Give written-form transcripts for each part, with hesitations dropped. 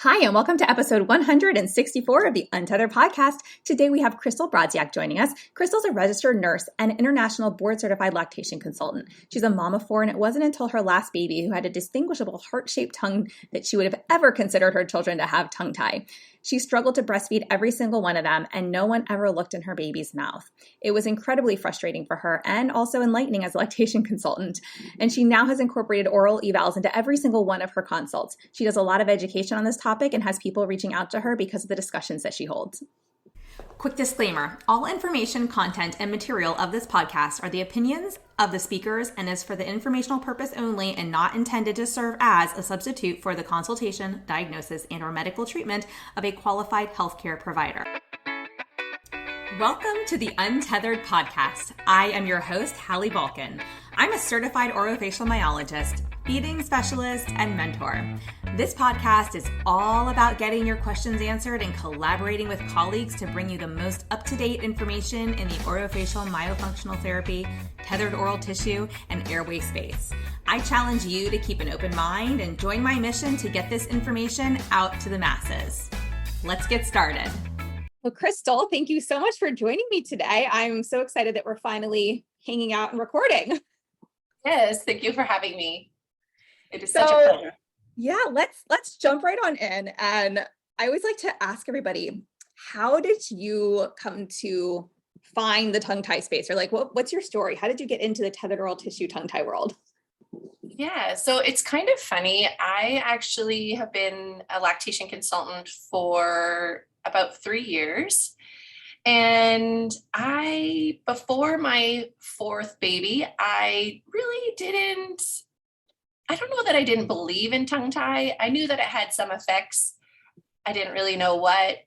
Hi, and welcome to episode 164 of the Untethered podcast. Today we have Christal Brodziak joining us. Christal's a registered nurse and international board-certified lactation consultant. She's a mom of four, and it wasn't until her last baby, who had a distinguishable heart-shaped tongue, that she would have ever considered her children to have tongue tie. She struggled to breastfeed every single one of them, and no one ever looked in her baby's mouth. It was incredibly frustrating for her and also enlightening as a lactation consultant. And she now has incorporated oral evals into every single one of her consults. She does a lot of education on this topic and has people reaching out to her because of the discussions that she holds. Quick disclaimer, all information, content, and material of this podcast are the opinions of the speakers and is for the informational purpose only and not intended to serve as a substitute for the consultation, diagnosis, and/or medical treatment of a qualified healthcare provider. Welcome to the Untethered podcast. I am your host, Hallie. I'm a certified orofacial myologist, feeding specialist, and mentor. This podcast is all about getting your questions answered and collaborating with colleagues to bring you the most up-to-date information in the orofacial myofunctional therapy, tethered oral tissue, and airway space. I challenge you to keep an open mind and join my mission to get this information out to the masses. Let's get started. Well, Christal, thank you so much for joining me today. I'm so excited that we're finally hanging out and recording. Yes, thank you for having me. It is such a pleasure. Yeah, let's jump right on in. And I always like to ask everybody, how did you come to find the tongue tie space? Or like, what's your story? How did you get into the tethered oral tissue tongue tie world? Yeah, so it's kind of funny. I actually have been a lactation consultant for about 3 years. And before my fourth baby, I don't know that I didn't believe in tongue tie. I knew that it had some effects. I didn't really know what.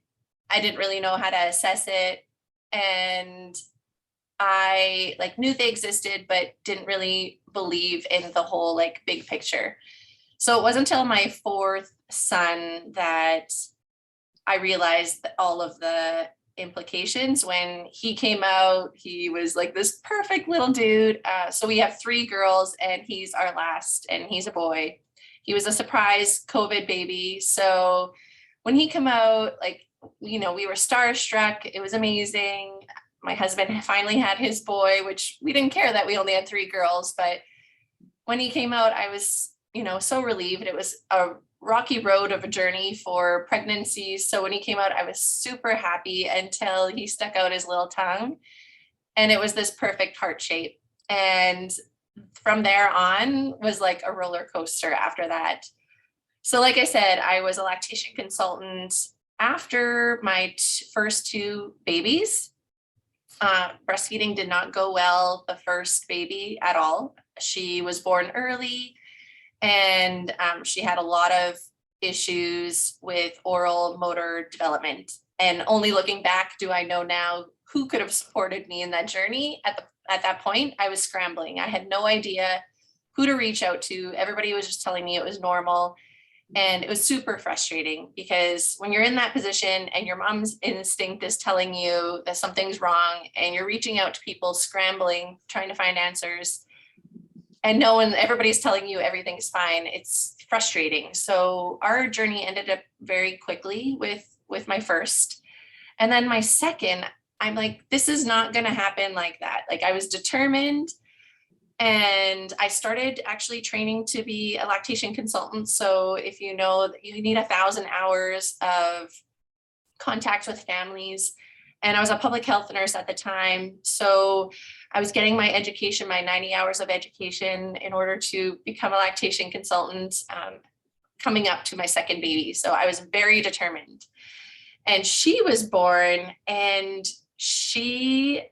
I didn't really know how to assess it. And I knew they existed, but didn't really believe in the whole big picture. So it wasn't until my fourth son that I realized that all of the implications. When he came out, he was this perfect little dude. So we have 3 girls and he's our last, and he's a boy. He was a surprise COVID baby. So when he came out, we were starstruck. It was amazing. My husband finally had his boy, which we didn't care that we only had 3 girls. But when he came out, I was, so relieved. It was a rocky road of a journey for pregnancies. So when he came out, I was super happy until he stuck out his little tongue, and it was this perfect heart shape. And from there on was a roller coaster after that. So like I said, I was a lactation consultant after my first 2 babies. Breastfeeding did not go well, the first baby at all. She was born early. And she had a lot of issues with oral motor development. And only looking back do I know now who could have supported me in that journey. At that point, I was scrambling. I had no idea who to reach out to. Everybody was just telling me it was normal. And it was super frustrating because when you're in that position and your mom's instinct is telling you that something's wrong and you're reaching out to people, scrambling, trying to find answers, and everybody's telling you everything's fine, it's frustrating. So our journey ended up very quickly with my first. And then my second, I'm like, this is not going to happen like that. I was determined, and I started actually training to be a lactation consultant. So if you know that you need 1,000 hours of contact with families, and I was a public health nurse at the time. So I was getting my education, my 90 hours of education in order to become a lactation consultant, coming up to my second baby. So I was very determined. And she was born, and she,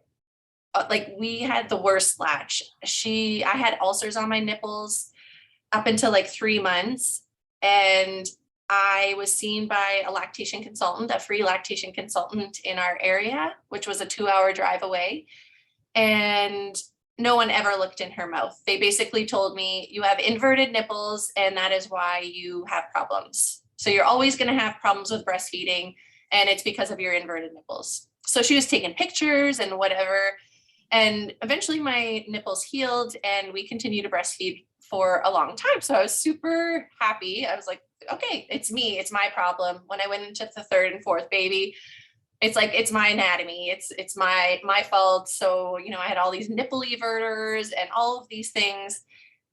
we had the worst latch. I had ulcers on my nipples up until 3 months. And I was seen by a lactation consultant, a free lactation consultant in our area, which was a 2-hour drive away. And no one ever looked in her mouth. They basically told me, you have inverted nipples, and that is why you have problems. So you're always going to have problems with breastfeeding, and it's because of your inverted nipples. So she was taking pictures and whatever. And eventually my nipples healed, and we continued to breastfeed for a long time. So I was super happy. I was like, okay, it's me, it's my problem. When I went into the third and fourth baby, it's like, it's my anatomy. It's my fault. So, you know, I had all these nipple everters and all of these things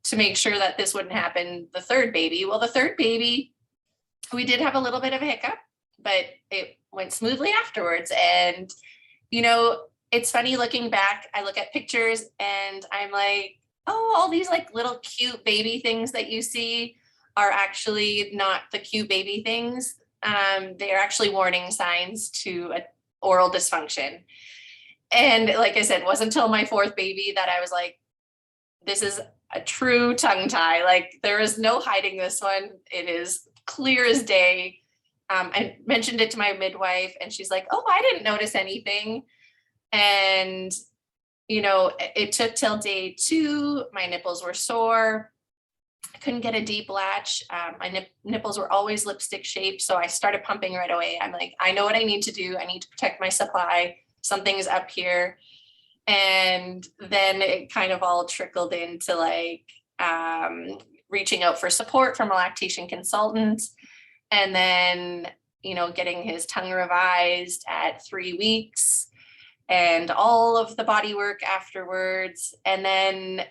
to make sure that this wouldn't happen the third baby. Well, the third baby, we did have a little bit of a hiccup, but it went smoothly afterwards. And, you know, it's funny looking back, I look at pictures and I'm like, oh, all these like little cute baby things that you see are actually not the cute baby things. They are actually warning signs to a oral dysfunction. And like I said, it wasn't until my fourth baby that I was like, this is a true tongue tie. Like there is no hiding this one. It is clear as day. I mentioned it to my midwife and she's like, oh, I didn't notice anything. And, you know, it took till day 2. My nipples were sore. I couldn't get a deep latch. My nipples were always lipstick shaped. So I started pumping right away. I'm like, I know what I need to do. I need to protect my supply. Something's up here. And then it kind of all trickled into like reaching out for support from a lactation consultant. And then, you know, getting his tongue revised at 3 weeks and all of the body work afterwards. And then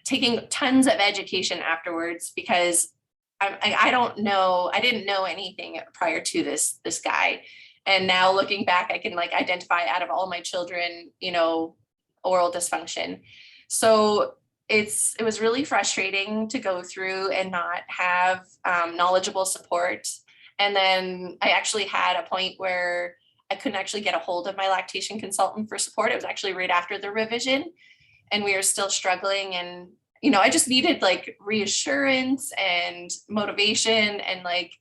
taking tons of education afterwards because I don't know, I didn't know anything prior to this guy. And now looking back, I can like identify out of all my children, you know, oral dysfunction. So it was really frustrating to go through and not have knowledgeable support. And then I actually had a point where I couldn't actually get a hold of my lactation consultant for support. It was actually right after the revision and we were still struggling. And, you know, I just needed like reassurance and motivation and like,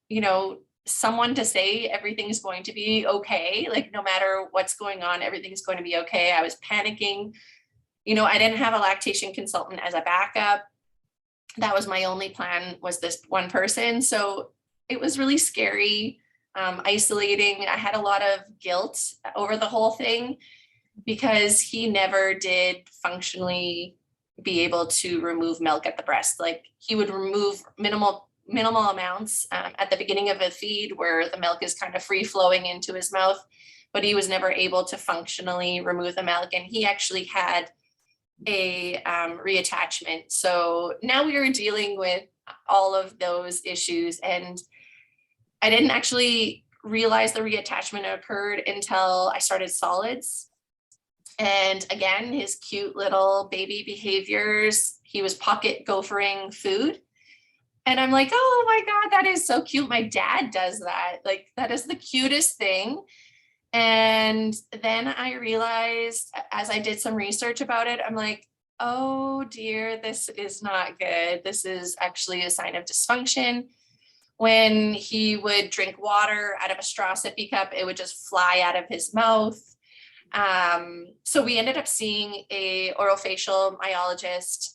you know, someone to say everything's going to be okay. Like no matter what's going on, everything's going to be okay. I was panicking. You know, I didn't have a lactation consultant as a backup. That was my only plan, was this one person. So it was really scary, isolating. I had a lot of guilt over the whole thing because he never did functionally be able to remove milk at the breast. Like he would remove minimal amounts at the beginning of a feed where the milk is kind of free flowing into his mouth, but he was never able to functionally remove the milk. And he actually had a reattachment. So now we were dealing with all of those issues. And I didn't actually realize the reattachment occurred until I started solids. And again, his cute little baby behaviors, he was pocket gophering food. And I'm like, oh my God, that is so cute. My dad does that. Like, that is the cutest thing. And then I realized as I did some research about it, I'm like, oh dear, this is not good. This is actually a sign of dysfunction. When he would drink water out of a straw sippy cup, it would just fly out of his mouth. So we ended up seeing a orofacial myologist,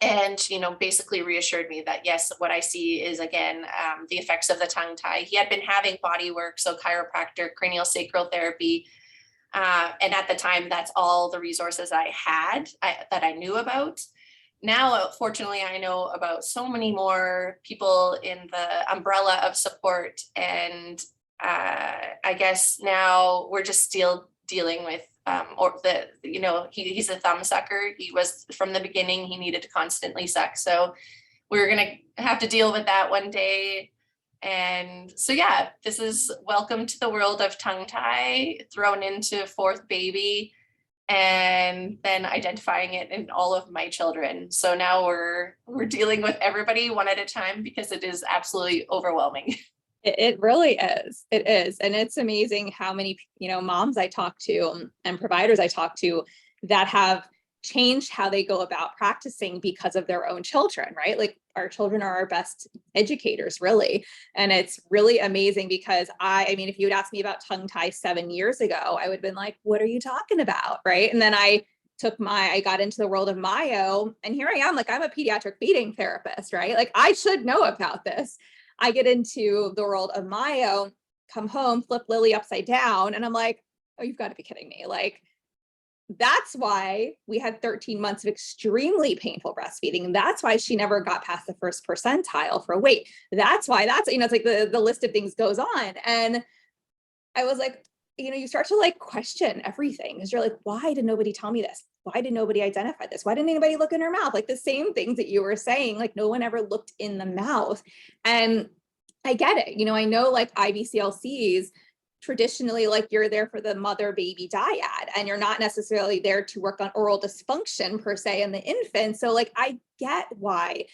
and, you know, basically reassured me that, yes, what I see is, again, the effects of the tongue tie. He had been having body work, so chiropractor, cranial sacral therapy. And at the time, that's all the resources I had that I knew about. Now, fortunately, I know about so many more people in the umbrella of support. And I guess now we're just still dealing with he's a thumb sucker. He was from the beginning, he needed to constantly suck. So we're going to have to deal with that one day. And so, yeah, this is welcome to the world of tongue tie, thrown into fourth baby, and then identifying it in all of my children. So now we're dealing with everybody one at a time because it is absolutely overwhelming. It really is. It is. And it's amazing how many, moms I talk to and providers I talk to that have changed how they go about practicing because of their own children, right? Like our children are our best educators, really. And it's really amazing because I mean, if you had asked me about tongue tie 7 years ago, I would have been like, what are you talking about? Right. And then I got into the world of myo, and here I am, like I'm a pediatric feeding therapist, right? Like I should know about this. I get into the world of myo, come home, flip Lily upside down, and I'm like, oh, you've got to be kidding me. Like, that's why we had 13 months of extremely painful breastfeeding. That's why she never got past the first percentile for weight. That's why it's like the list of things goes on. And I was like, you start to like question everything because you're like, why did nobody tell me this? Why did nobody identify this? Why didn't anybody look in her mouth? Like the same things that you were saying, like no one ever looked in the mouth. And I get it. I know like IBCLCs, traditionally, like you're there for the mother baby dyad and you're not necessarily there to work on oral dysfunction per se in the infant. So like, I get why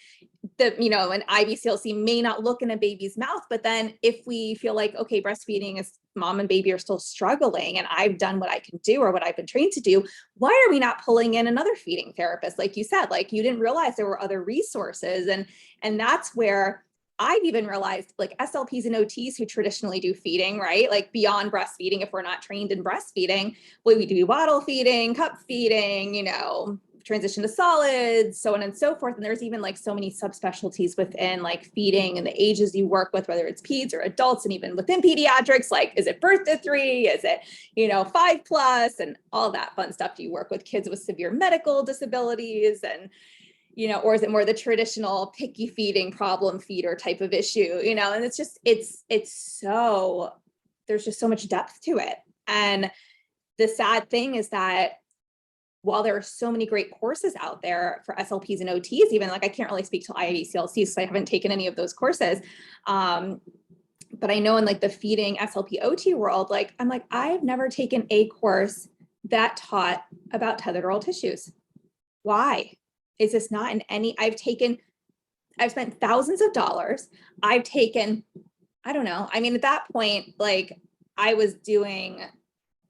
an IBCLC may not look in a baby's mouth, but then if we feel like, okay, breastfeeding is mom and baby are still struggling and I've done what I can do or what I've been trained to do, why are we not pulling in another feeding therapist? Like you said, like you didn't realize there were other resources. And that's where I've even realized like SLPs and OTs who traditionally do feeding, right? Like beyond breastfeeding, if we're not trained in breastfeeding, we do bottle feeding, cup feeding, transition to solids, so on and so forth. And there's even like so many subspecialties within like feeding and the ages you work with, whether it's peds or adults, and even within pediatrics, like, is it birth to 3? Is it, 5+ and all that fun stuff? Do you work with kids with severe medical disabilities and, or is it more the traditional picky feeding problem feeder type of issue, and it's just, there's just so much depth to it. And the sad thing is that while there are so many great courses out there for SLPs and OTs, even like I can't really speak to IBCLC because I haven't taken any of those courses. But I know in like the feeding SLP OT world, like I'm like, I've never taken a course that taught about tethered oral tissues. Why? Is this not in any, I've spent thousands of dollars. I've taken, I don't know. I mean, at that point, like I was doing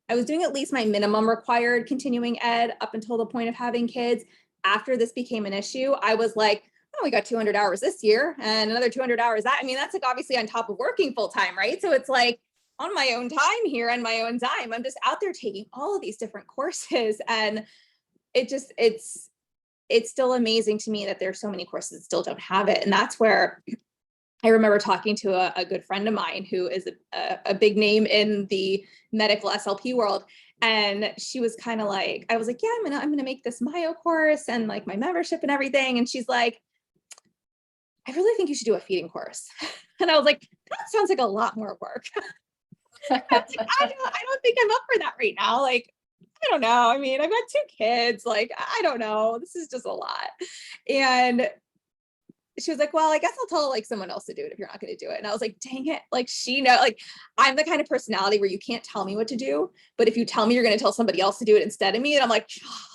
at least my minimum required continuing ed up until the point of having kids. After this became an issue, I was like, oh, we got 200 hours this year and another 200 hours that. I mean, that's like obviously on top of working full time, right? So it's like on my own time here and my own dime, I'm just out there taking all of these different courses. And it's still amazing to me that there's so many courses that still don't have it. And that's where I remember talking to a good friend of mine who is a big name in the medical SLP world. And she was kind of like, I was like, yeah, I'm gonna make this Myo course and like my membership and everything. And she's like, I really think you should do a feeding course. And I was like, that sounds like a lot more work. I don't think I'm up for that right now. Like, I don't know. I mean, I've got 2 kids. Like, I don't know. This is just a lot. And she was like, well, I guess I'll tell like someone else to do it if you're not going to do it. And I was like, dang it. Like like I'm the kind of personality where you can't tell me what to do, but if you tell me you're going to tell somebody else to do it instead of me, and I'm like, oh,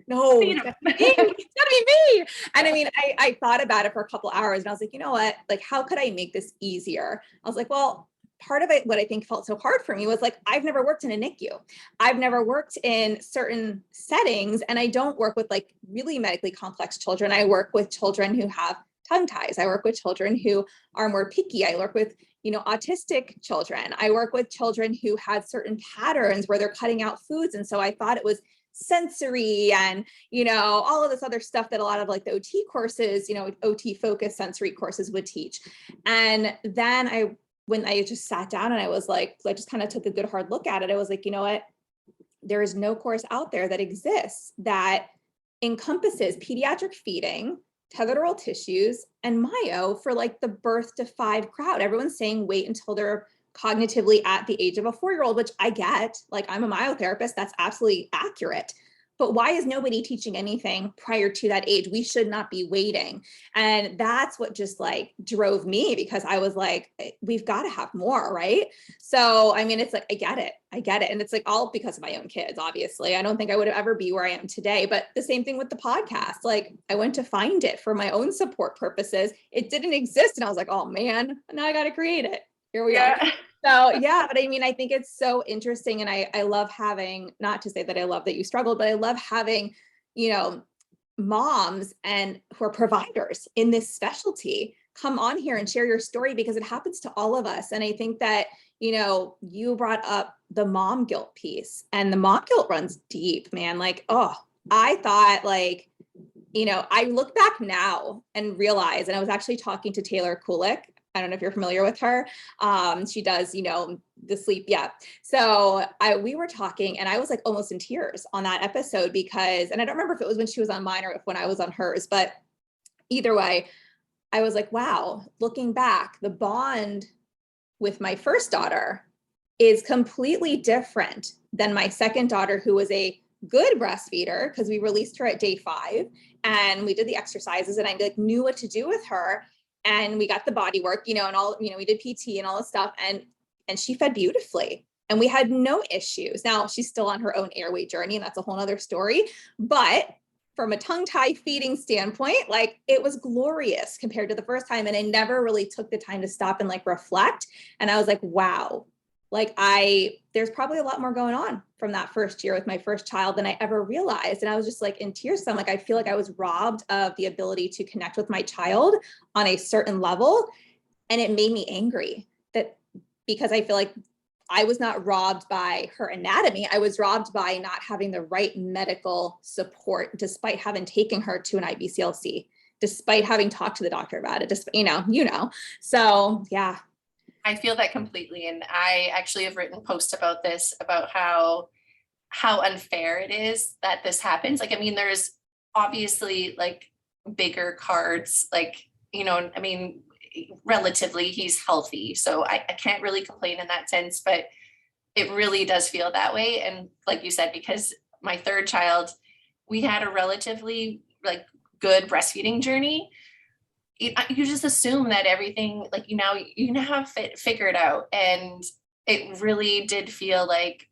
no, it's gotta be me. And I mean, I thought about it for a couple hours and I was like, you know what, like, how could I make this easier? I was like, well, part of it, what I think felt so hard for me was like, I've never worked in a NICU. I've never worked in certain settings. And I don't work with like really medically complex children. I work with children who have tongue ties. I work with children who are more picky. I work with, autistic children. I work with children who had certain patterns where they're cutting out foods. And so I thought it was sensory and, all of this other stuff that a lot of like the OT courses, OT focused sensory courses would teach. And then when I just sat down and I was like, I just kind of took a good hard look at it. I was like, you know what? There is no course out there that exists that encompasses pediatric feeding, tethered oral tissues, and Myo for like the birth to 5 crowd. Everyone's saying wait until they're cognitively at the age of a 4-year-old, which I get. Like, I'm a myotherapist, that's absolutely accurate. But why is nobody teaching anything prior to that age? We should not be waiting. And that's what just like drove me, because I was like, we've got to have more, right? So, I mean, it's like, I get it. And it's like all because of my own kids, obviously. I don't think I would ever be where I am today, but the same thing with the podcast. Like, I went to find it for my own support purposes. It didn't exist. And I was like, oh man, now I got to create it. Here we are. So yeah, but I mean, I think it's so interesting. And I love having, not to say that I love that you struggled, but I love having, moms and who are providers in this specialty come on here and share your story, because it happens to all of us. And I think that, you brought up the mom guilt piece, and the mom guilt runs deep, man. Like, oh, I thought like, I look back now and realize, and I was actually talking to Taylor Kulik I don't know if you're familiar with her. She does, the sleep. Yeah. So we were talking and I was like almost in tears on that episode because, and I don't remember if it was when she was on mine or if when I was on hers, but either way, I was like, wow, looking back, the bond with my first daughter is completely different than my second daughter, who was a good breastfeeder because we released her at day 5 and we did the exercises and I like knew what to do with her. And we got the body work, and all, we did PT and all this stuff. And she fed beautifully and we had no issues. Now she's still on her own airway journey and that's a whole nother story. But from a tongue tie feeding standpoint, like it was glorious compared to the first time. And I never really took the time to stop and like reflect. And I was like, wow, like there's probably a lot more going on from that first year with my first child than I ever realized. And I was just like in tears. So I'm like, I feel like I was robbed of the ability to connect with my child on a certain level. And it made me angry because I feel like I was not robbed by her anatomy. I was robbed by not having the right medical support, despite having taken her to an IBCLC, despite having talked to the doctor about it, just, so yeah. I feel that completely. And I actually have written posts about this, about how unfair it is that this happens. Like, I mean, there's obviously like bigger cards, like, relatively he's healthy. So I can't really complain in that sense, but it really does feel that way. And like you said, because my third child, we had a relatively like good breastfeeding journey. You just assume that everything, like, you now have it figured out. And it really did feel like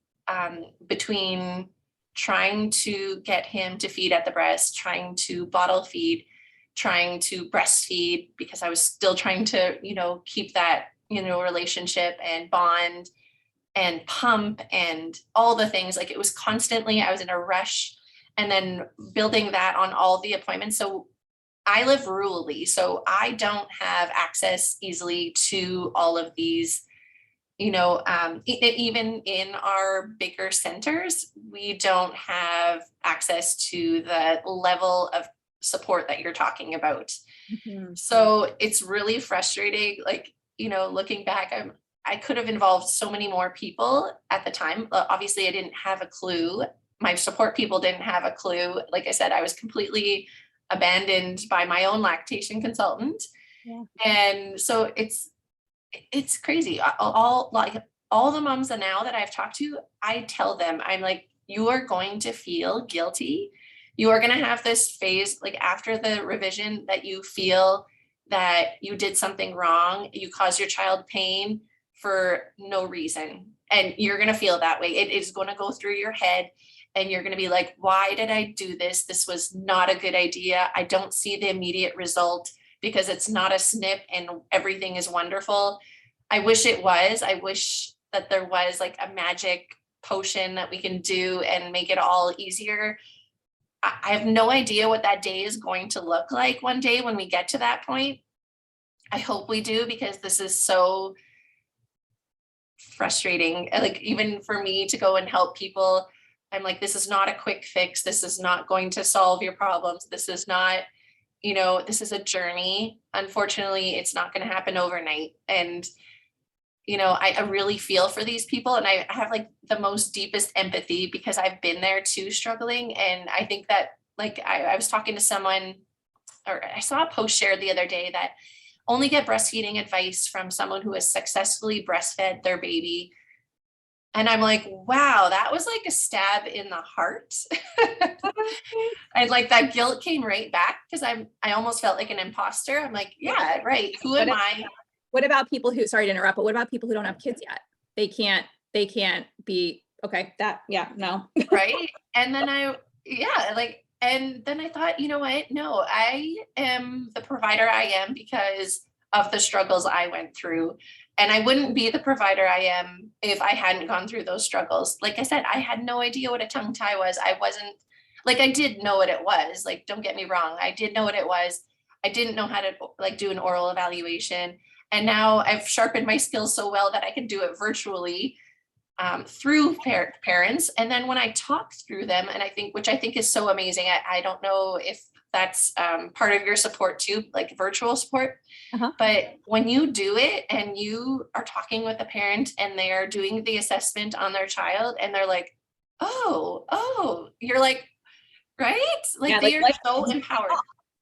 between trying to get him to feed at the breast, trying to bottle feed, trying to breastfeed, because I was still trying to, keep that, relationship and bond and pump and all the things. Like it was constantly, I was in a rush, and then building that on all the appointments. So I live rurally, so I don't have access easily to all of these, even in our bigger centers, we don't have access to the level of support that you're talking about. Mm-hmm. So it's really frustrating. Like, looking back, I could have involved so many more people at the time. Obviously, I didn't have a clue. My support people didn't have a clue. Like I said, I was completely abandoned by my own lactation consultant. Yeah. And so it's crazy. All the moms now that I've talked to, I tell them, I'm like, you are going to feel guilty. You are going to have this phase, like after the revision, that you feel that you did something wrong. You caused your child pain for no reason. And you're going to feel that way. It is going to go through your head. And you're going to be like, why did I do this? This was not a good idea. I don't see the immediate result because it's not a snip and everything is wonderful. I wish it was. I wish that there was like a magic potion that we can do and make it all easier. I have no idea what that day is going to look like one day when we get to that point. I hope we do, because this is so frustrating. Like even for me to go and help people, I'm like, this is not a quick fix. This is not going to solve your problems. This is not, this is a journey. Unfortunately, it's not going to happen overnight. And, I really feel for these people. And I have like the most deepest empathy because I've been there too, struggling. And I think that like, I was talking to someone, or I saw a post shared the other day that only get breastfeeding advice from someone who has successfully breastfed their baby. And I'm like, wow, that was like a stab in the heart. I like that guilt came right back because I almost felt like an imposter. I'm like, yeah, right. Who am I? What about people who, sorry to interrupt, but what about people who don't have kids yet? They can't be, okay, no. Right. And then and then I thought, you know what? No, I am the provider I am because of the struggles I went through. And I wouldn't be the provider I am if I hadn't gone through those struggles. Like I said, I had no idea what a tongue tie was. I wasn't like, I did know what it was. Like, don't get me wrong. I did know what it was. I didn't know how to like do an oral evaluation. And now I've sharpened my skills so well that I can do it virtually through parents. And then when I talk through them, and which I think is so amazing. I don't know if that's part of your support too, like virtual support. Uh-huh. But when you do it and you are talking with a parent and they are doing the assessment on their child and they're like, oh, you're like, right? Like Yeah, they are so empowered.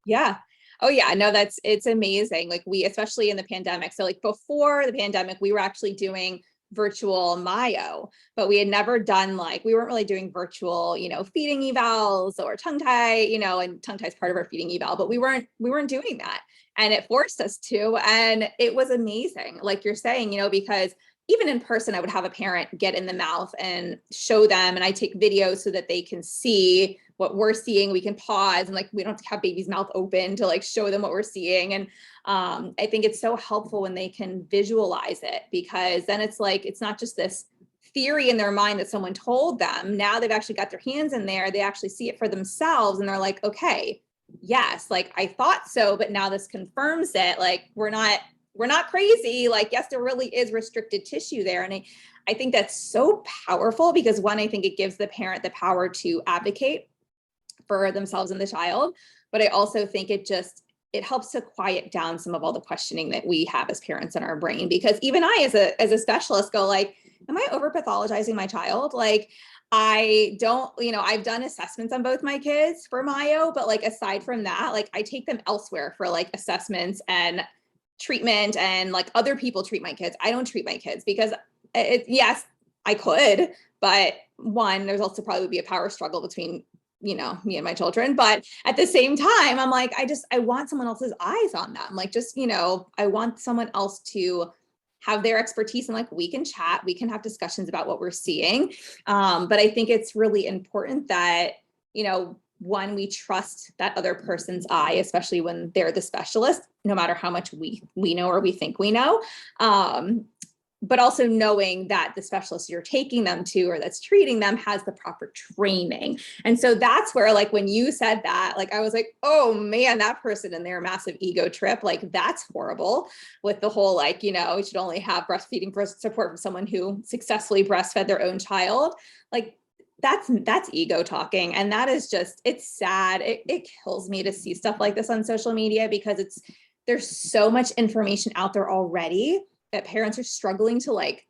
Yeah. Oh yeah, no, it's amazing. Like we, especially in the pandemic. So like before the pandemic, we were actually doing virtual myo, but we had never done like, we weren't really doing virtual, feeding evals or tongue tie, and tongue tie is part of our feeding eval, but we weren't doing that. And it forced us to, and it was amazing. Like you're saying, because even in person, I would have a parent get in the mouth and show them, and I take videos so that they can see what we're seeing. We can pause and like, we don't have to have baby's mouth open to like show them what we're seeing. And I think it's so helpful when they can visualize it, because then it's like, it's not just this theory in their mind that someone told them. Now they've actually got their hands in there. They actually see it for themselves. And they're like, okay, yes, like I thought so, but now this confirms it. Like, we're not crazy. Like, yes, there really is restricted tissue there. And I think that's so powerful because one, I think it gives the parent the power to advocate for themselves and the child. But I also think it helps to quiet down some of all the questioning that we have as parents in our brain, because even I, as a specialist, go like, am I over pathologizing my child? Like, I don't, I've done assessments on both my kids for myo, but like, aside from that, like I take them elsewhere for like assessments and treatment, and like other people treat my kids. I don't treat my kids because yes, I could, but one, there's also probably be a power struggle between me and my children. But at the same time, I'm like, I want someone else's eyes on them. Like, just, I want someone else to have their expertise, and like, we can chat, we can have discussions about what we're seeing. But I think it's really important that, one, we trust that other person's eye, especially when they're the specialist, no matter how much we know or we think we know. But also knowing that the specialist you're taking them to or that's treating them has the proper training. And so that's where, like, when you said that, like, I was like, oh man, that person and their massive ego trip, like, that's horrible, with the whole, like, you should only have breastfeeding support from someone who successfully breastfed their own child. Like, that's ego talking. And that is just, it's sad. It kills me to see stuff like this on social media, because there's so much information out there already that parents are struggling to like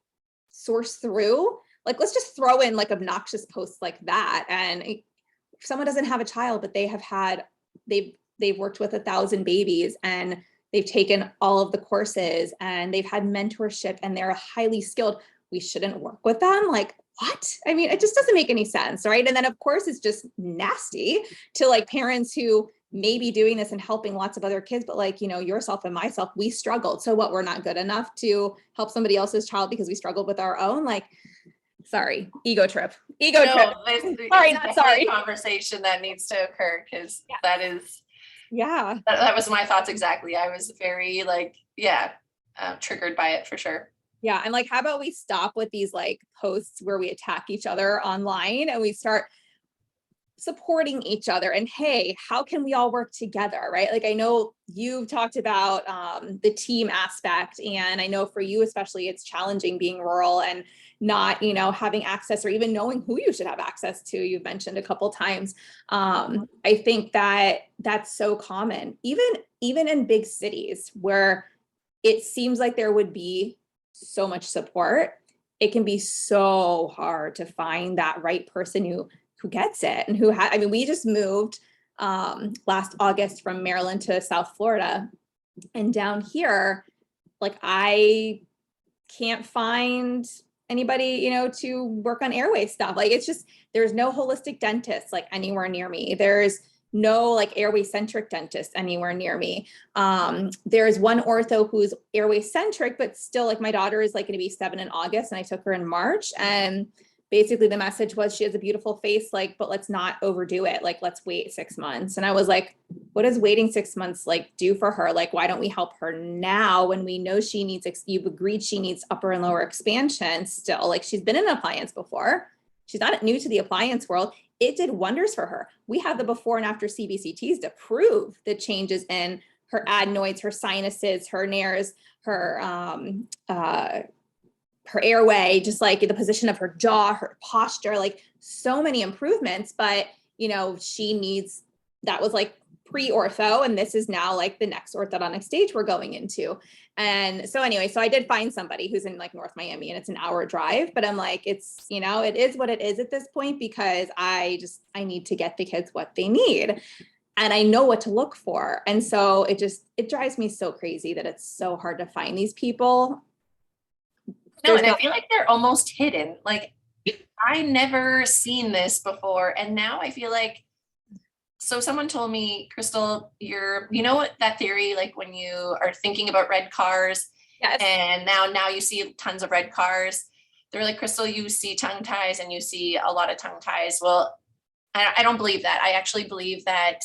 source through. Like, let's just throw in like obnoxious posts like that. And if someone doesn't have a child, but they've worked with 1,000 babies and they've taken all of the courses and they've had mentorship and they're highly skilled, we shouldn't work with them. Like, what? I mean, it just doesn't make any sense, right? And then of course it's just nasty to like parents who may be doing this and helping lots of other kids, but like, yourself and myself, we struggled. So what, we're not good enough to help somebody else's child because we struggled with our own? Like, sorry, ego trip. Sorry, not sorry. Conversation that needs to occur, because that is, yeah, that was my thoughts exactly. I was very like, triggered by it for sure. Yeah. And like, how about we stop with these like posts where we attack each other online and we start supporting each other, and hey, how can we all work together, right? Like, I know you've talked about the team aspect, and I know for you especially, it's challenging being rural and not, having access or even knowing who you should have access to. You've mentioned a couple times. I think that's so common, even in big cities where it seems like there would be so much support. It can be so hard to find that right person who gets it and we just moved last August from Maryland to South Florida, and down here, like, I can't find anybody, to work on airway stuff. Like, it's just, there's no holistic dentist like anywhere near me. There's no like airway centric dentist anywhere near me. There's one ortho who's airway centric, but still, like, my daughter is like going to be 7 in August and I took her in March, and basically the message was, she has a beautiful face, like, but let's not overdo it. Like, let's wait 6 months. And I was like, what does waiting 6 months like do for her? Like, why don't we help her now when we know she needs, you've agreed she needs upper and lower expansion still? Like, she's been in an appliance before. She's not new to the appliance world. It did wonders for her. We have the before and after CBCTs to prove the changes in her adenoids, her sinuses, her nares, her airway, just like the position of her jaw, her posture, like so many improvements. But, she needs, that was like pre-ortho, and this is now like the next orthodontic stage we're going into. And so anyway, so I did find somebody who's in like North Miami, and it's an hour drive, but I'm like, it's, you know, it is what it is at this point, because I need to get the kids what they need. And I know what to look for. And so it drives me so crazy that it's so hard to find these people. No, and I feel like they're almost hidden. Like, I never seen this before. And now I feel like, so someone told me, Christal, you know what, that theory, like when you are thinking about red cars, yes, and now you see tons of red cars. They're like, Christal, you see tongue ties and you see a lot of tongue ties. Well, I don't believe that. I actually believe that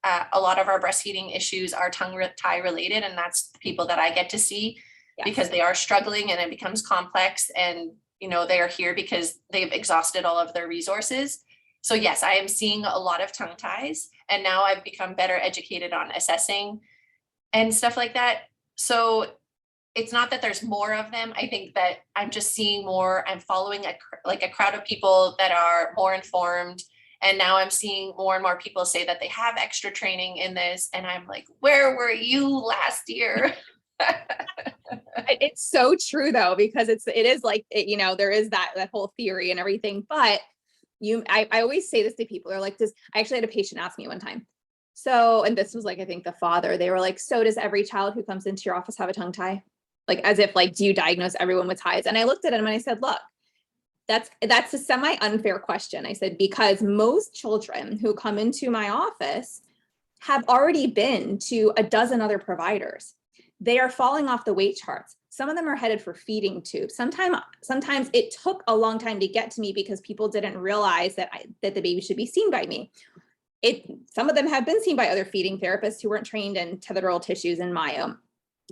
a lot of our breastfeeding issues are tongue tie related. And that's the people that I get to see, yes, because they are struggling and it becomes complex, and, you know, they are here because they've exhausted all of their resources. So yes, I am seeing a lot of tongue ties, and now I've become better educated on assessing and stuff like that. So it's not that there's more of them. I think that I'm just seeing more. I'm following a crowd of people that are more informed. And now I'm seeing more and more people say that they have extra training in this. And I'm like, where were you last year? It's so true though, because it is like, you know, there is that whole theory and everything, but I always say this to people. They're like, I actually had a patient ask me one time. So, and this was like, I think the father, they were like, so does every child who comes into your office have a tongue tie? Like, as if like, do you diagnose everyone with ties? And I looked at him and I said, look, that's a semi unfair question. I said, because most children who come into my office have already been to a dozen other providers. They are falling off the weight charts. Some of them are headed for feeding tubes. Sometimes it took a long time to get to me because people didn't realize that the baby should be seen by me. Some of them have been seen by other feeding therapists who weren't trained in tethered oral tissues and myo.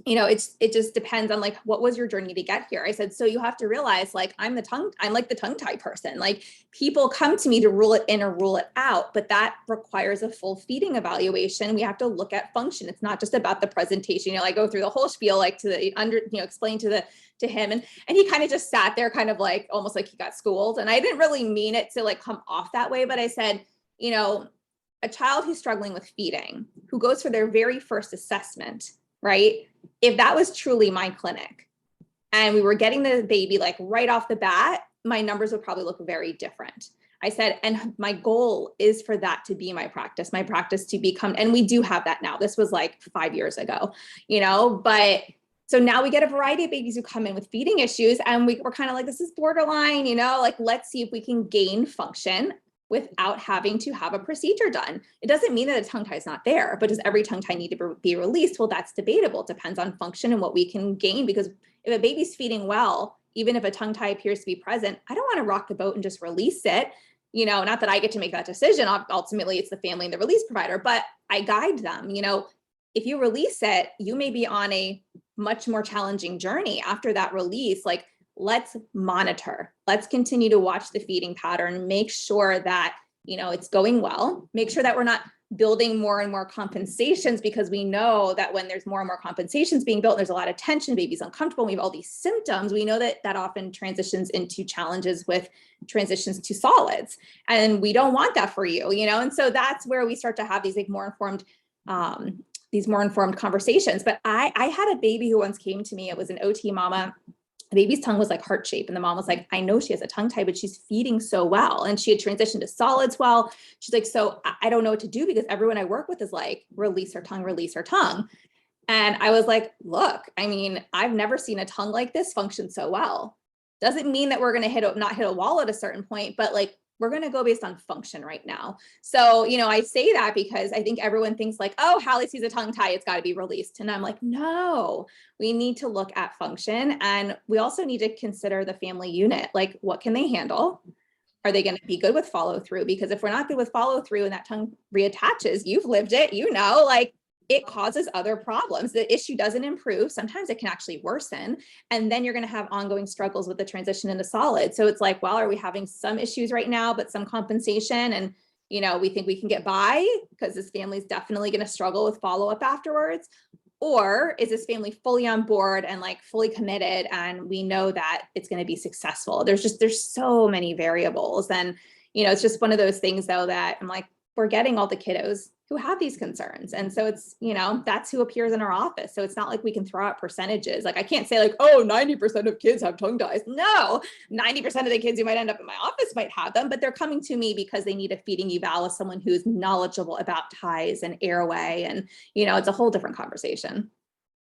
You know, it just depends on like, what was your journey to get here? I said, so you have to realize like, I'm like the tongue tie person. Like, people come to me to rule it in or rule it out, but that requires a full feeding evaluation. We have to look at function. It's not just about the presentation. You know, I go through the whole spiel, like explain to him. And he kind of just sat there kind of like, almost like he got schooled. And I didn't really mean it to like come off that way, but I said, you know, a child who's struggling with feeding, who goes for their very first assessment, right? If that was truly my clinic and we were getting the baby like right off the bat, my numbers would probably look very different. I said, and my goal is for that to be my practice to become, and we do have that now. This was like 5 years ago, you know, but so now we get a variety of babies who come in with feeding issues, and we're kind of like, this is borderline, you know, like, let's see if we can gain function without having to have a procedure done. It doesn't mean that a tongue tie is not there, but does every tongue tie need to be released? Well, that's debatable. It depends on function and what we can gain, because if a baby's feeding well, even if a tongue tie appears to be present, I don't want to rock the boat and just release it. You know, not that I get to make that decision. Ultimately, it's the family and the release provider, but I guide them. You know, if you release it, you may be on a much more challenging journey after that release. Like, let's monitor, let's continue to watch the feeding pattern, make sure that, you know, it's going well, make sure that we're not building more and more compensations, because we know that when there's more and more compensations being built, there's a lot of tension, baby's uncomfortable, we have all these symptoms. We know that often transitions into challenges with transitions to solids, and we don't want that for you, you know? And so that's where we start to have these like more informed conversations. But I had a baby who once came to me, it was an OT mama. The baby's tongue was like heart shape. And the mom was like, I know she has a tongue tie, but she's feeding so well. And she had transitioned to solids well. She's like, so I don't know what to do, because everyone I work with is like, release her tongue, release her tongue. And I was like, look, I mean, I've never seen a tongue like this function so well. Doesn't mean that we're going to not hit a wall at a certain point, but like, we're going to go based on function right now. So, you know, I say that because I think everyone thinks like, oh, Hallie sees a tongue tie, it's got to be released. And I'm like, no, we need to look at function. And we also need to consider the family unit. Like, what can they handle? Are they going to be good with follow through? Because if we're not good with follow through and that tongue reattaches, you've lived it, you know, like, it causes other problems. The issue doesn't improve. Sometimes it can actually worsen. And then you're going to have ongoing struggles with the transition into solid. So it's like, well, are we having some issues right now, but some compensation? And, you know, we think we can get by because this family is definitely going to struggle with follow-up afterwards. Or is this family fully on board and like fully committed, and we know that it's going to be successful? There's so many variables. And, you know, it's just one of those things though, that I'm like, forgetting all the kiddos who have these concerns. And so it's, that's who appears in our office. So it's not like we can throw out percentages. Like I can't say like, oh, 90% of kids have tongue ties. No, 90% of the kids who might end up in my office might have them, but they're coming to me because they need a feeding eval with someone who's knowledgeable about ties and airway. And, it's a whole different conversation.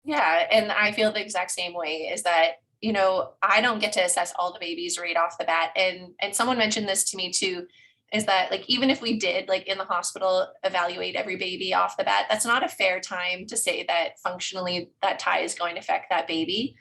Yeah. And I feel the exact same way, is that, I don't get to assess all the babies right off the bat. And someone mentioned this to me too, is that like, even if we did like in the hospital evaluate every baby off the bat, that's not a fair time to say that functionally that tie is going to affect that baby.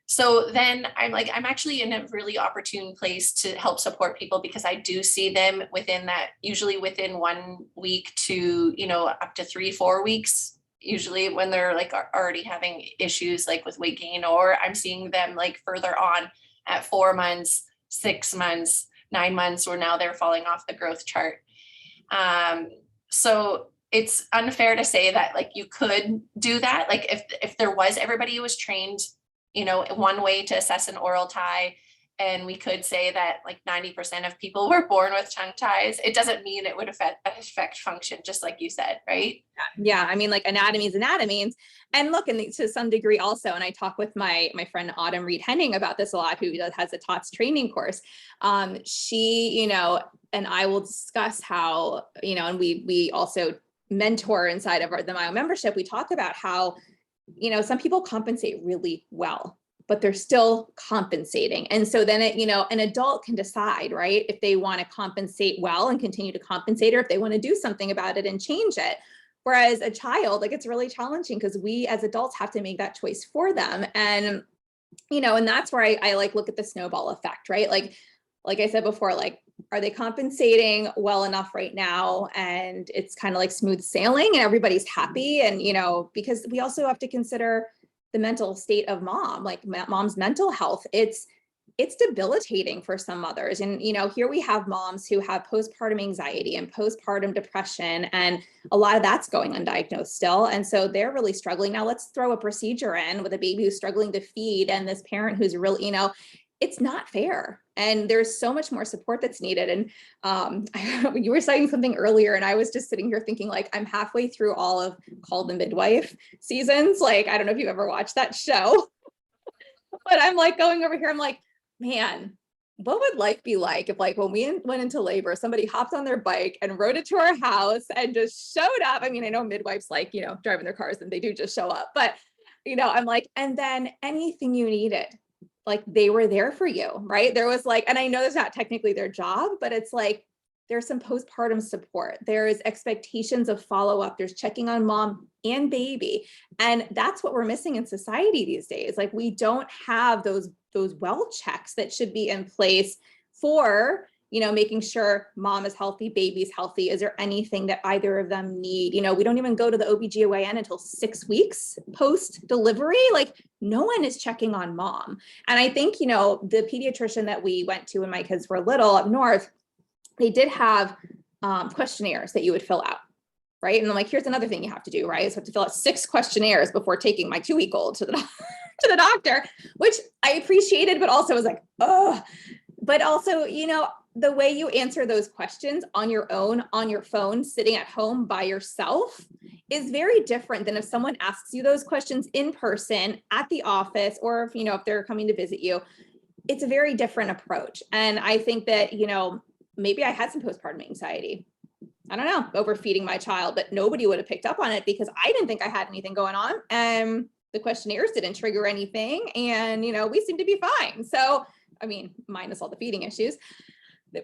So then I'm actually in a really opportune place to help support people, because I do see them within that, usually within 1 week to, up to 3-4 weeks, usually when they're like already having issues like with weight gain, or I'm seeing them like further on at 4 months, 6 months, 9 months, where now they're falling off the growth chart. So it's unfair to say that like you could do that. Like if there was, everybody who was trained, one way to assess an oral tie, and we could say that like 90% of people were born with tongue ties, it doesn't mean it would affect function, just like you said, right? Yeah. I mean, like anatomy is anatomy. And look, and to some degree also, and I talk with my friend Autumn Reed Henning about this a lot, who has a TOTS training course. She, and I will discuss how, and we also mentor inside of the Myo membership. We talk about how, some people compensate really well, but they're still compensating. And so then an adult can decide, right, if they want to compensate well and continue to compensate, or if they want to do something about it and change it. Whereas a child, like it's really challenging because we as adults have to make that choice for them. And, and that's where I like look at the snowball effect, right? Like I said before, like, are they compensating well enough right now? And it's kind of like smooth sailing and everybody's happy. And, because we also have to consider the mental state of mom, like mom's mental health. It's debilitating for some mothers. And, here we have moms who have postpartum anxiety and postpartum depression, and a lot of that's going undiagnosed still. And so they're really struggling. Now let's throw a procedure in with a baby who's struggling to feed and this parent who's really, it's not fair. And there's so much more support that's needed. And you were saying something earlier, and I was just sitting here thinking, like, I'm halfway through all of Call the Midwife seasons. Like, I don't know if you've ever watched that show, but I'm like going over here. I'm like, man, what would life be like if, like, when we went into labor, somebody hopped on their bike and rode it to our house and just showed up? I mean, I know midwives like, driving their cars and they do just show up, but, I'm like, and then anything you needed, like they were there for you, right? There was like, and I know that's not technically their job, but it's like, there's some postpartum support. There's expectations of follow-up. There's checking on mom and baby. And that's what we're missing in society these days. Like we don't have those well checks that should be in place for, making sure mom is healthy, baby's healthy. Is there anything that either of them need? We don't even go to the OBGYN until 6 weeks post-delivery. Like no one is checking on mom. And I think, the pediatrician that we went to when my kids were little up north, they did have questionnaires that you would fill out, right? And I'm like, here's another thing you have to do, right? So I have to fill out 6 questionnaires before taking my 2-week-old to the doctor, which I appreciated, but also was like, oh. But also, the way you answer those questions on your own, on your phone, sitting at home by yourself is very different than if someone asks you those questions in person at the office, or if they're coming to visit you. It's a very different approach. And I think that, maybe I had some postpartum anxiety. I don't know, overfeeding my child, but nobody would have picked up on it because I didn't think I had anything going on. And the questionnaires didn't trigger anything. And, we seemed to be fine. So, I mean, minus all the feeding issues,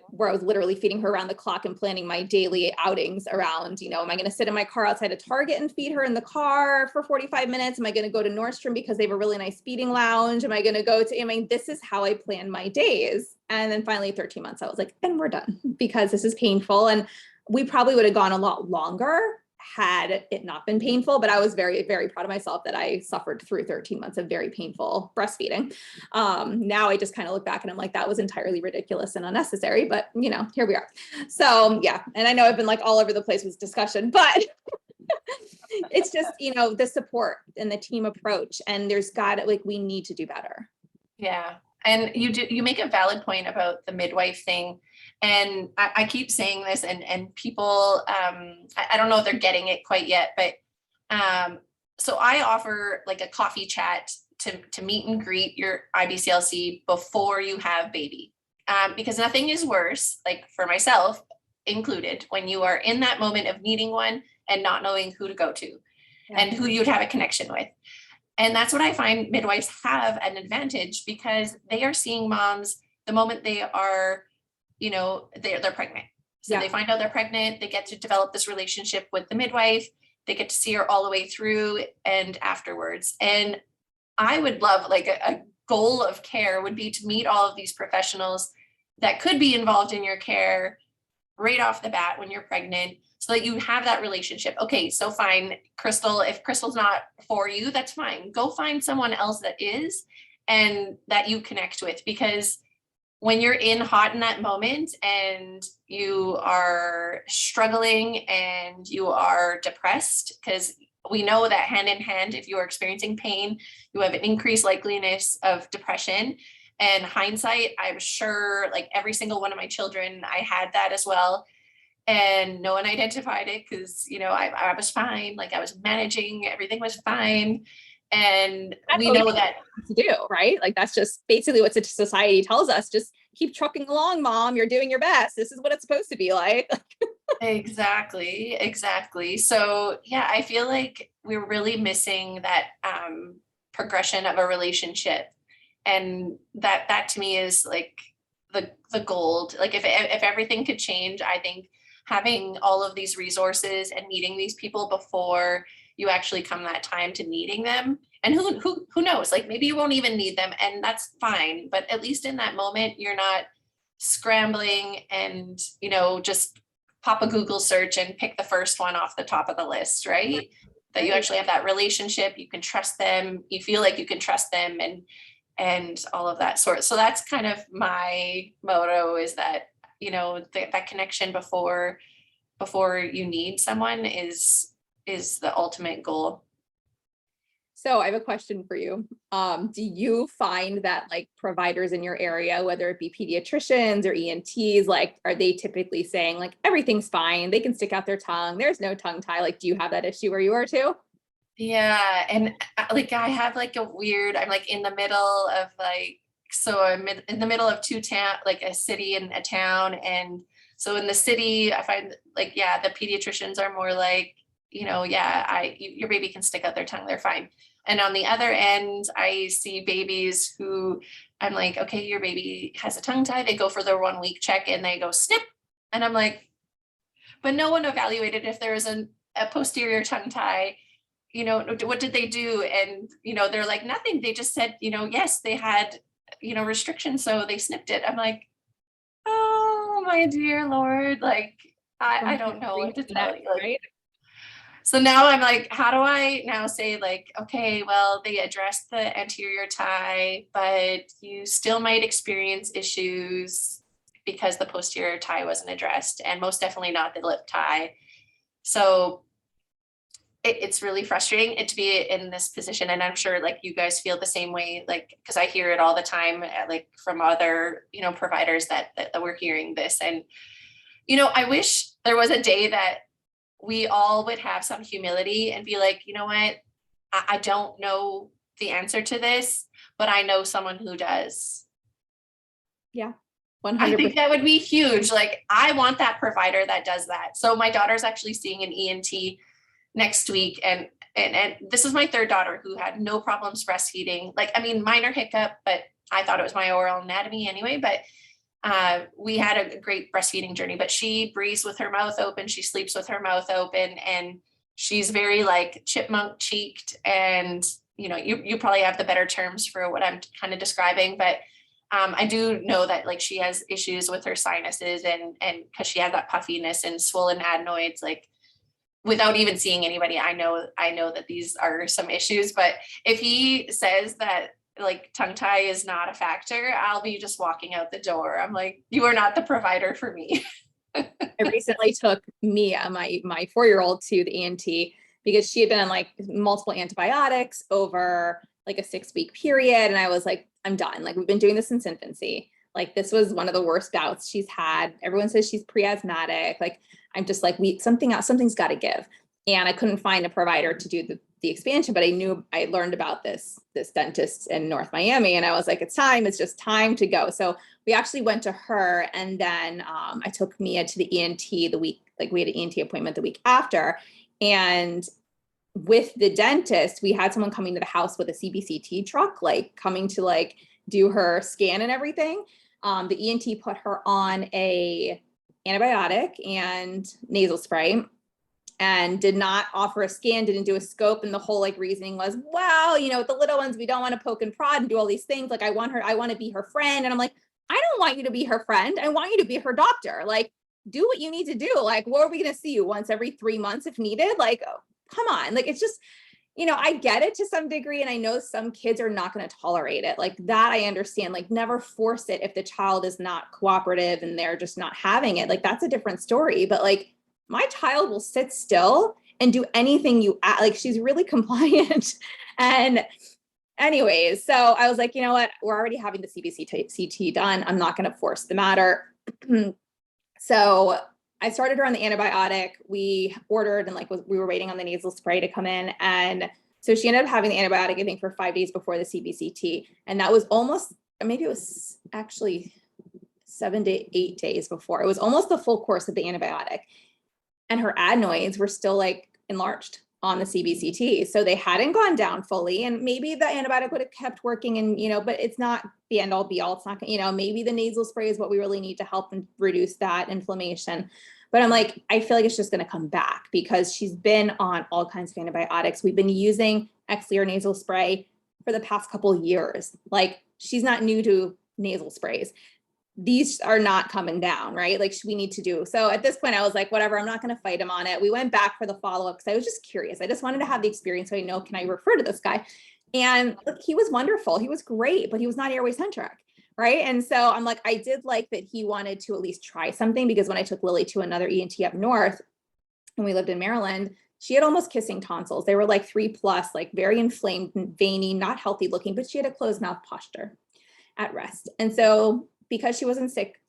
where I was literally feeding her around the clock and planning my daily outings around, am I going to sit in my car outside a Target and feed her in the car for 45 minutes? Am I going to go to Nordstrom because they have a really nice feeding lounge? Am I going to go to, this is how I plan my days. And then finally 13 months, I was like, and we're done because this is painful. And we probably would have gone a lot longer had it not been painful, but I was very, very proud of myself that I suffered through 13 months of very painful breastfeeding. Now I just kind of look back and I'm like, that was entirely ridiculous and unnecessary, but here we are. So yeah. And I know I've been like all over the place with discussion, but it's just, the support and the team approach, and we need to do better. Yeah. And you make a valid point about the midwife thing. And I keep saying this, and people, I don't know if they're getting it quite yet, but so I offer like a coffee chat to meet and greet your IBCLC before you have baby. Because nothing is worse, like for myself included, when you are in that moment of needing one and not knowing who to go to and who you'd have a connection with. And that's what I find midwives have an advantage, because they are seeing moms the moment they are, they're pregnant. So they find out they're pregnant, they get to develop this relationship with the midwife, they get to see her all the way through and afterwards. And I would love, like a goal of care would be to meet all of these professionals that could be involved in your care right off the bat when you're pregnant, so that you have that relationship. Okay, so fine, Christal, if Christal's not for you, that's fine. Go find someone else that is, and that you connect with, because when you're hot in that moment and you are struggling and you are depressed, because we know that hand in hand, if you are experiencing pain, you have an increased likeliness of depression. And hindsight, I'm sure, like every single one of my children, I had that as well. And no one identified it, because, I was fine. Like I was managing, everything was fine. And we know that to do, right? Like that's just basically what society tells us. Just keep trucking along, mom. You're doing your best. This is what it's supposed to be like. Exactly. So yeah, I feel like we're really missing that progression of a relationship. And that to me is like the gold. Like if everything could change, I think having all of these resources and meeting these people before you actually come that time to needing them. And who knows, like maybe you won't even need them, and that's fine. But at least in that moment, you're not scrambling and, just pop a Google search and pick the first one off the top of the list, right? That you actually have that relationship, you can trust them, you feel like you can trust them, and all of that sort. So that's kind of my motto, is that, that connection before you need someone is the ultimate goal. So I have a question for you. Do you find that like providers in your area, whether it be pediatricians or ENTs, like, are they typically saying like, everything's fine, they can stick out their tongue, there's no tongue tie? Like, do you have that issue where you are too? Yeah. And like, I have like I'm like in the middle of like, so I'm in the middle of two town, like a city and a town. And so in the city, I find like, yeah, the pediatricians are more like, your baby can stick out their tongue, they're fine. And on the other end, I see babies who I'm like, okay, your baby has a tongue tie. They go for their 1 week check and they go snip. And I'm like, but no one evaluated if there is a posterior tongue tie. What did they do? And, they're like, nothing. They just said, yes, they had, restrictions. So they snipped it. I'm like, oh, my dear Lord. Like, I don't know what to tell you. Like, right? So now I'm like, how do I now say like, okay, well, they addressed the anterior tie, but you still might experience issues because the posterior tie wasn't addressed, and most definitely not the lip tie. So it's really frustrating to be in this position. And I'm sure like you guys feel the same way, like, because I hear it all the time, like from other, providers that we're hearing this. And, I wish there was a day that we all would have some humility and be like, you know what, I don't know the answer to this, but I know someone who does. Yeah. 100%. I think that would be huge. Like, I want that provider that does that. So my daughter's actually seeing an ENT next week. And this is my third daughter who had no problems breastfeeding. Like, I mean, minor hiccup, but I thought it was my oral anatomy anyway, but we had a great breastfeeding journey, but she breathes with her mouth open. She sleeps with her mouth open, and she's very like chipmunk cheeked. And, you probably have the better terms for what I'm kind of describing, but I do know that like she has issues with her sinuses and because she has that puffiness and swollen adenoids, like without even seeing anybody, I know that these are some issues. But if he says that like tongue tie is not a factor, I'll be just walking out the door. I'm like, you are not the provider for me. I recently took Mia, my 4-year-old, to the ENT because she had been on like multiple antibiotics over like a 6-week period. And I was like, I'm done. Like, we've been doing this since infancy. Like, this was one of the worst bouts she's had. Everyone says she's pre-asthmatic. Like, I'm just like, something's got to give. And I couldn't find a provider to do the expansion, but I knew I learned about this dentist in North Miami, and I was like, it's just time to go. So we actually went to her, and then I took Mia to the ENT the week, like, we had an ENT appointment the week after. And with the dentist, we had someone coming to the house with a CBCT truck, like, coming to like do her scan and everything. The ENT put her on a antibiotic and nasal spray, and did not offer a scan, didn't do a scope. And the whole like reasoning was, well, you know, with the little ones, we don't want to poke and prod and do all these things. Like, I want to be her friend. And I'm like, I don't want you to be her friend. I want you to be her doctor. Like, do what you need to do. Like, where are we going to see you? Once every 3 months if needed? Like, oh, come on. Like, it's just, you know, I get it to some degree. And I know some kids are not going to tolerate it. Like, that I understand. Like, never force it if the child is not cooperative and they're just not having it. Like, that's a different story. But like, my child will sit still and do anything you ask. Like, she's really compliant. And anyways, so I was like, you know what? We're already having the CBCT done. I'm not going to force the matter. So I started her on the antibiotic. We ordered, and like, we were waiting on the nasal spray to come in. And so she ended up having the antibiotic, I think, for 5 days before the CBCT. And that was almost, maybe it was actually 7 to 8 days before. It was almost the full course of the antibiotic. And her adenoids were still like enlarged on the CBCT. So they hadn't gone down fully. And maybe the antibiotic would have kept working, and, you know, but it's not the end all be all. It's not, you know, maybe the nasal spray is what we really need to help and reduce that inflammation. But I'm like, I feel like it's just going to come back because she's been on all kinds of antibiotics. We've been using Xlear nasal spray for the past couple of years. Like, she's not new to nasal sprays. These are not coming down, right? Like, we need to do. So at this point I was like, whatever, I'm not going to fight him on it. We went back for the follow-up because I was just curious. I just wanted to have the experience. So I know, can I refer to this guy? And look, he was wonderful. He was great, but he was not airway centric. Right. And so I'm like, I did like that he wanted to at least try something, because when I took Lily to another ENT up north, when we lived in Maryland, she had almost kissing tonsils. They were like 3+, like very inflamed and veiny, not healthy looking, but she had a closed mouth posture at rest. And so because she wasn't sick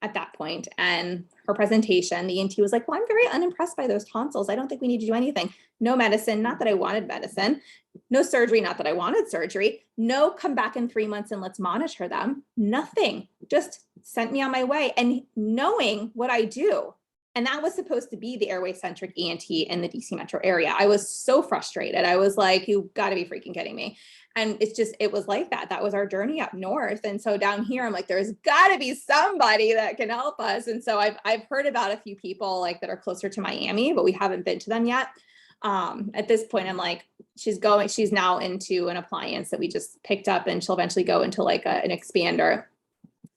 at that point and her presentation, the ENT was like, well, I'm very unimpressed by those tonsils. I don't think we need to do anything. No medicine, not that I wanted medicine. No surgery, not that I wanted surgery. No, come back in 3 months and let's monitor them. Nothing, just sent me on my way. And knowing what I do, and that was supposed to be the airway centric ENT in the DC metro area. I was so frustrated. I was like, you gotta be freaking kidding me. And it's just, it was like that. That was our journey up north. And so down here, I'm like, there's gotta be somebody that can help us. And so I've heard about a few people like that are closer to Miami, but we haven't been to them yet. At this point, I'm like, she's now into an appliance that we just picked up, and she'll eventually go into like an expander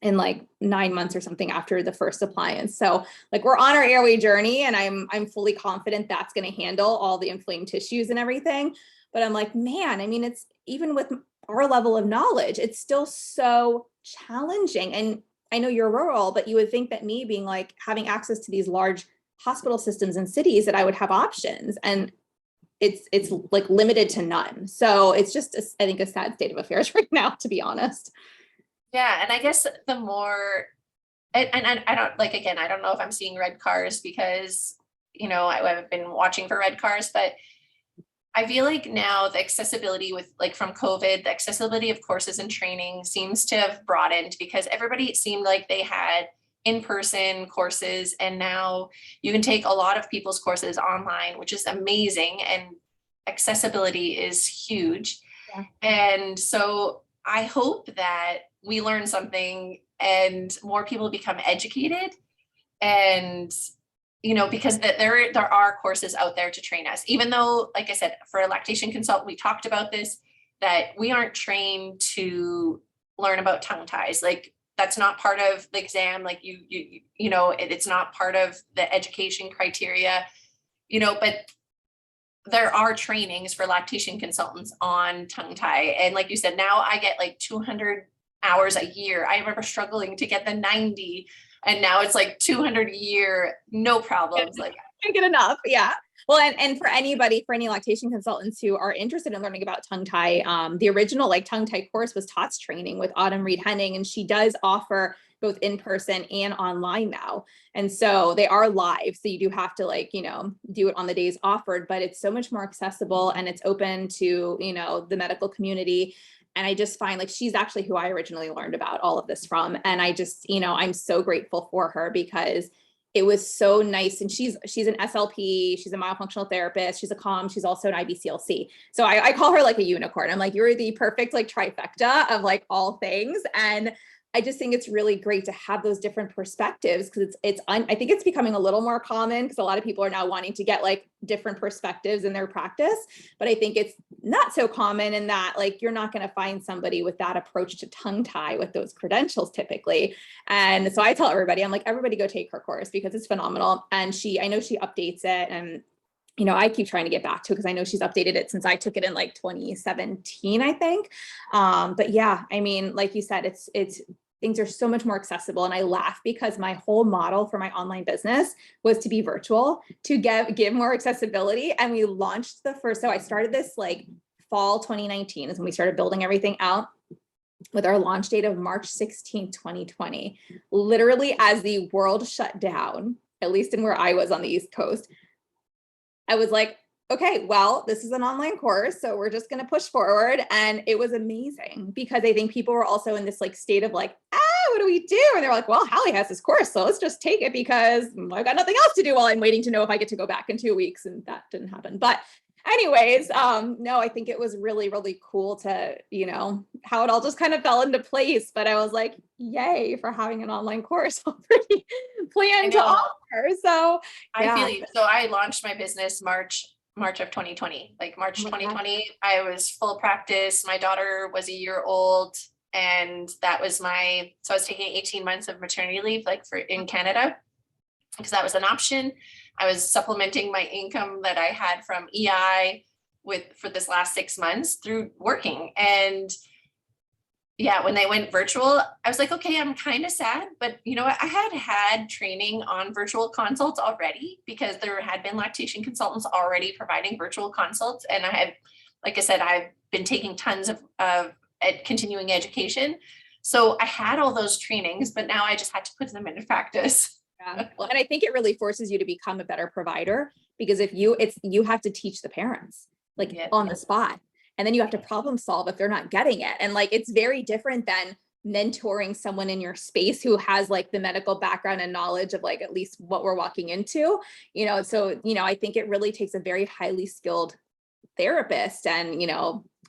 in like 9 months or something after the first appliance. So like, we're on our airway journey, and I'm fully confident that's going to handle all the inflamed tissues and everything. But I'm like, man, I mean, it's even with our level of knowledge, it's still so challenging. And I know you're rural, but you would think that me being like having access to these large hospital systems and cities, that I would have options, and it's like limited to none. So it's just, I think, a sad state of affairs right now, to be honest. Yeah. And I guess the more, and I don't, like, again, I don't know if I'm seeing red cars because, you know, I've been watching for red cars, but I feel like now the accessibility with, like, from COVID, the accessibility of courses and training seems to have broadened, because everybody seemed like they had in-person courses, and now you can take a lot of people's courses online, which is amazing, and accessibility is huge. Yeah. And so I hope that we learn something and more people become educated, and, you know, because there are courses out there to train us, even though, like I said, for a lactation consultant, we talked about this, that we aren't trained to learn about tongue ties. Like, that's not part of the exam. Like, you know, it's not part of the education criteria, you know, but there are trainings for lactation consultants on tongue tie. And like you said, now I get like 200 hours a year. I remember struggling to get the 90, and now it's like 200 a year, no problems. Like, I get enough. Yeah. Well, and for any lactation consultants who are interested in learning about tongue tie, the original like tongue tie course was TOTS training with Autumn Reed Henning, and she does offer both in person and online now. And so they are live. So you do have to like, do it on the days offered, but it's so much more accessible and it's open to, the medical community. And I just find like she's actually who I originally learned about all of this from. And I just, I'm so grateful for her because it was so nice. And she's an SLP, she's a myofunctional therapist, she's a COM, she's also an IBCLC. So I call her like a unicorn. I'm like, you're the perfect like trifecta of like all things. And I just think it's really great to have those different perspectives because I think it's becoming a little more common because a lot of people are now wanting to get like different perspectives in their practice. But I think it's not so common in that like you're not going to find somebody with that approach to tongue tie with those credentials typically. And so I tell everybody, I'm like, everybody go take her course because it's phenomenal. And I know she updates it and I keep trying to get back to it because I know she's updated it since I took it in like 2017, I think. But yeah, I mean, like you said, it's things are so much more accessible. And I laugh because my whole model for my online business was to be virtual, to give more accessibility. And we launched so I started this like fall 2019 is when we started building everything out with our launch date of March 16th, 2020, literally as the world shut down, at least in where I was on the East Coast. I was like, okay, well, this is an online course, so we're just going to push forward. And it was amazing because I think people were also in this like state of like, what do we do? And they're like, well, Hallie has this course, so let's just take it because I've got nothing else to do while I'm waiting to know if I get to go back in 2 weeks. And that didn't happen. But anyways, no, I think it was really, really cool to, how it all just kind of fell into place. But I was like, yay for having an online course already planned to offer. So I feel you. So I launched my business March of 2020, like March 2020, I was full practice. My daughter was a year old and that was so I was taking 18 months of maternity leave, like in Canada, because that was an option. I was supplementing my income that I had from EI for this last 6 months through working. And yeah, when they went virtual, I was like, okay, I'm kind of sad, but you know what? I had training on virtual consults already because there had been lactation consultants already providing virtual consults. And like I said, I've been taking tons of continuing education. So I had all those trainings, but now I just had to put them into practice. Yeah. Well, and I think it really forces you to become a better provider because you have to teach the parents like on the spot. And then you have to problem solve if they're not getting it. And like, it's very different than mentoring someone in your space who has like the medical background and knowledge of like, at least what we're walking into, so, I think it really takes a very highly skilled therapist and,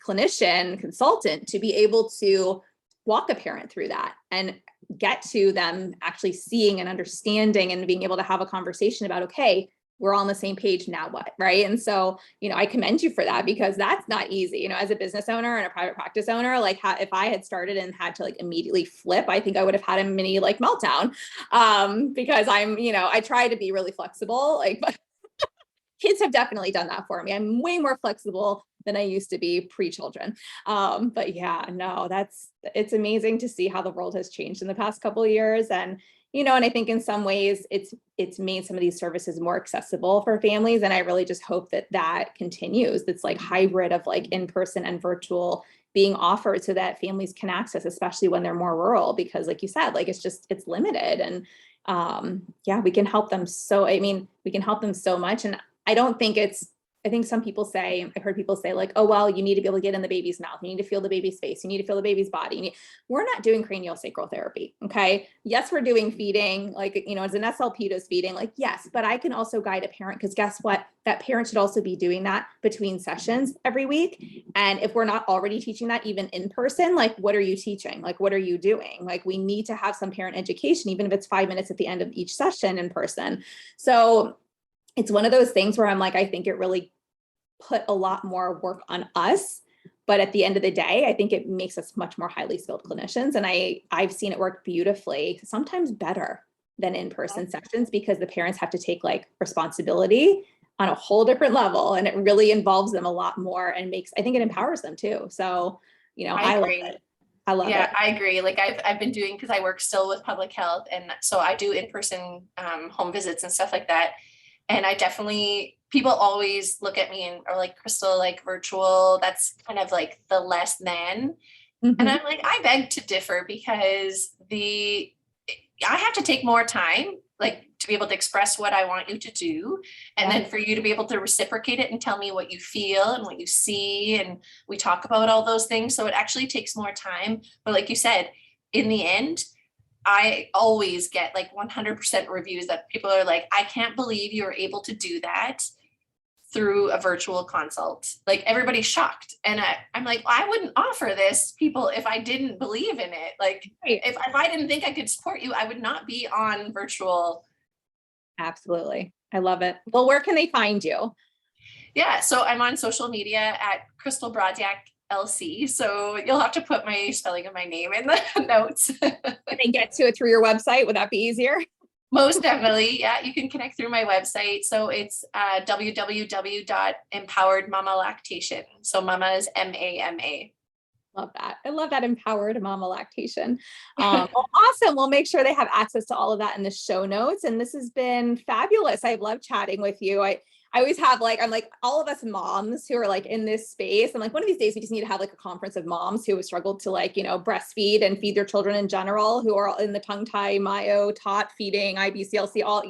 clinician consultant to be able to walk a parent through that and get to them actually seeing and understanding and being able to have a conversation about, okay, we're all on the same page. Now what? Right. And so, I commend you for that because that's not easy, as a business owner and a private practice owner, like if I had started and had to like immediately flip, I think I would have had a mini like meltdown because I'm, I try to be really flexible, like, but kids have definitely done that for me. I'm way more flexible than I used to be pre-children. But yeah, no, it's amazing to see how the world has changed in the past couple of years. And and I think in some ways it's made some of these services more accessible for families. And I really just hope that continues. It's like hybrid of like in-person and virtual being offered so that families can access, especially when they're more rural, because like you said, like it's limited. And we can help them. We can help them so much. And I think some people say, I've heard people say like, oh, well, you need to be able to get in the baby's mouth. You need to feel the baby's face. You need to feel the baby's body. We're not doing craniosacral therapy. Okay. Yes, we're doing feeding, like, as an SLP does feeding, like, yes, but I can also guide a parent because guess what? That parent should also be doing that between sessions every week. And if we're not already teaching that even in person, like, what are you teaching? Like, what are you doing? Like, we need to have some parent education, even if it's 5 minutes at the end of each session in person. So it's one of those things where I'm like, I think it really put a lot more work on us. But at the end of the day, I think it makes us much more highly skilled clinicians. And I've seen it work beautifully, sometimes better than in-person sessions because the parents have to take like responsibility on a whole different level. And it really involves them a lot more and I think it empowers them too. So, I love it. I love it. Yeah, I agree. Like I've been doing, because I work still with public health. And so I do in-person home visits and stuff like that. And I definitely people always look at me and are like, Christal, like virtual, that's kind of like the less than. And I'm like, I beg to differ, because I have to take more time, like to be able to express what I want you to do. And then for you to be able to reciprocate it and tell me what you feel and what you see. And we talk about all those things. So it actually takes more time. But like you said, in the end, I always get like 100% reviews that people are like, I can't believe you were able to do that through a virtual consult. Like everybody's shocked. And I'm like, I wouldn't offer this people if I didn't believe in it. Like if I didn't think I could support you, I would not be on virtual. Absolutely. I love it. Well, where can they find you? Yeah. So I'm on social media at Christal Brodziak LC. So you'll have to put my spelling of my name in the notes. Can they get to it through your website? Would that be easier? Most definitely. Yeah. You can connect through my website. So it's www.empowered mama lactation. So mama is MAMA. Love that. I love that, empowered mama lactation. Well, awesome. We'll make sure they have access to all of that in the show notes. And this has been fabulous. I love chatting with you. I always have I'm like all of us moms who are like in this space. I'm like, one of these days we just need to have like a conference of moms who have struggled to breastfeed and feed their children in general, who are in the tongue tie, myo, tot, feeding, IBCLC, all,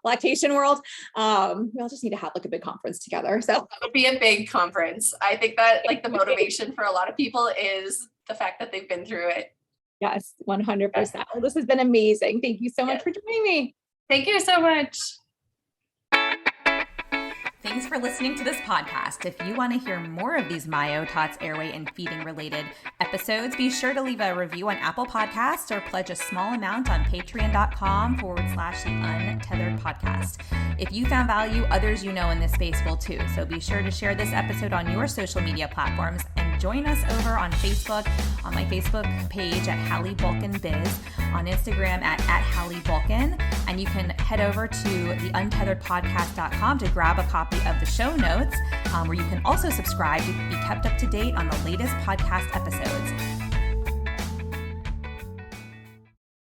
lactation world. We all just need to have like a big conference together. So that would be a big conference. I think that like the motivation for a lot of people is the fact that they've been through it. Yes, 100%. Well, this has been amazing. Thank you so much for joining me. Thank you so much. Thanks for listening to this podcast. If you want to hear more of these myo, tots, airway, and feeding related episodes, be sure to leave a review on Apple Podcasts or pledge a small amount on patreon.com/the Untethered Podcast. If you found value, others you know in this space will too. So be sure to share this episode on your social media platforms and join us over on Facebook, on my Facebook page at Hallie Bulkin Biz, on Instagram at Hallie Bulkin, and you can head over to theuntetheredpodcast.com to grab a copy of the show notes, where you can also subscribe to be kept up to date on the latest podcast episodes.